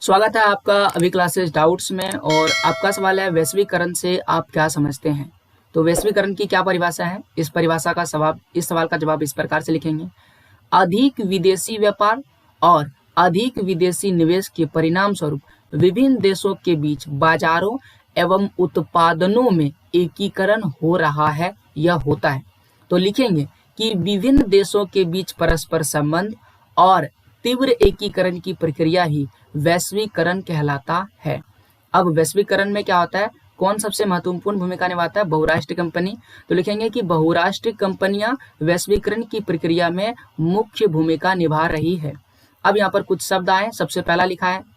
स्वागत है आपका अभी क्लासेस डाउट्स में। और आपका सवाल है वैश्वीकरण से आप क्या समझते हैं। तो वैश्वीकरण की क्या परिभाषा है, इस सवाल का जवाब इस प्रकार से लिखेंगे। अधिक विदेशी व्यापार और अधिक विदेशी निवेश के परिणाम स्वरूप विभिन्न देशों के बीच बाजारों एवं उत्पादनों में एकीकरण हो रहा है या होता है। तो लिखेंगे कि विभिन्न देशों के बीच परस्पर संबंध और तीव्र एकीकरण की प्रक्रिया ही वैश्वीकरण कहलाता है। अब वैश्वीकरण में क्या होता है, कौन सबसे महत्वपूर्ण भूमिका निभाता है? बहुराष्ट्रीय कंपनी। तो लिखेंगे कि बहुराष्ट्रीय कंपनियां वैश्वीकरण की प्रक्रिया में मुख्य भूमिका निभा रही है। अब यहाँ पर कुछ शब्द आए। सबसे पहला लिखा है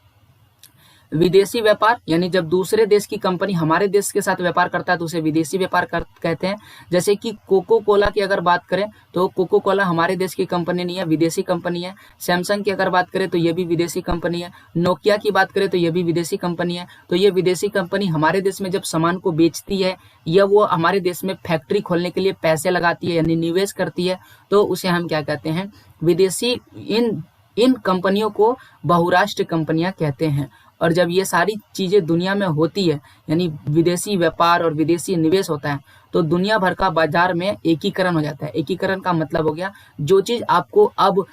विदेशी व्यापार, यानी जब दूसरे देश की कंपनी हमारे देश के साथ व्यापार करता है तो उसे विदेशी व्यापार कहते हैं। जैसे कि कोको कोला की अगर बात करें तो कोको कोला हमारे देश की कंपनी नहीं है, विदेशी कंपनी है। सैमसंग की अगर बात करें तो ये भी विदेशी कंपनी है। नोकिया की बात करें तो ये भी विदेशी कंपनी है। तो ये विदेशी कंपनी हमारे देश में जब सामान को बेचती है या वो हमारे देश में फैक्ट्री खोलने के लिए पैसे लगाती है यानी निवेश करती है, तो उसे हम क्या कहते हैं? विदेशी। इन कंपनियों को बहुराष्ट्रीय कंपनियां कहते हैं। और जब ये सारी चीजें दुनिया में होती है यानी विदेशी व्यापार और विदेशी निवेश होता है तो दुनिया भर का बाजार में एकीकरण हो जाता है। एकीकरण का मतलब हो गया जो चीज आपको अब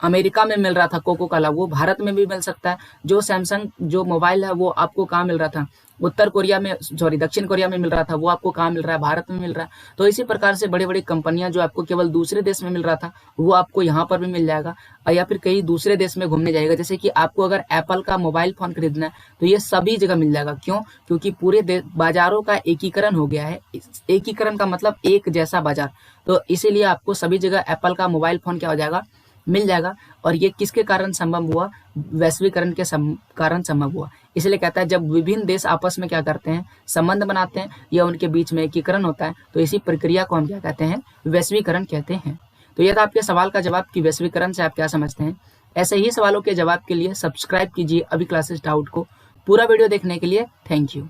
अमेरिका में मिल रहा था कोको कोला, वो भारत में भी मिल सकता है। जो सैमसंग जो मोबाइल है वो आपको कहाँ मिल रहा था? दक्षिण कोरिया में मिल रहा था, वो आपको कहाँ मिल रहा है? भारत में मिल रहा है। तो इसी प्रकार से बड़ी बड़ी कंपनियां जो आपको केवल दूसरे देश में मिल रहा था वो आपको यहाँ पर भी मिल जाएगा, या फिर कहीं दूसरे देश में घूमने जाएगा। जैसे कि आपको अगर एप्पल का मोबाइल फोन खरीदना है तो ये सभी जगह मिल जाएगा। क्यों? क्योंकि पूरे बाजारों का एकीकरण हो गया है। एकीकरण का मतलब एक जैसा बाजार। तो इसीलिए आपको सभी जगह एप्पल का मोबाइल फोन क्या हो जाएगा? मिल जाएगा। और ये किसके कारण संभव हुआ? वैश्वीकरण के कारण संभव हुआ। इसलिए कहता है जब विभिन्न देश आपस में क्या करते हैं? संबंध बनाते हैं या उनके बीच में एकीकरण होता है तो इसी प्रक्रिया को हम क्या कहते हैं? वैश्वीकरण कहते हैं। तो यह था आपके सवाल का जवाब कि वैश्वीकरण से आप क्या समझते हैं। ऐसे ही सवालों के जवाब के लिए सब्सक्राइब कीजिए अभी क्लासेस डाउट को। पूरा वीडियो देखने के लिए थैंक यू।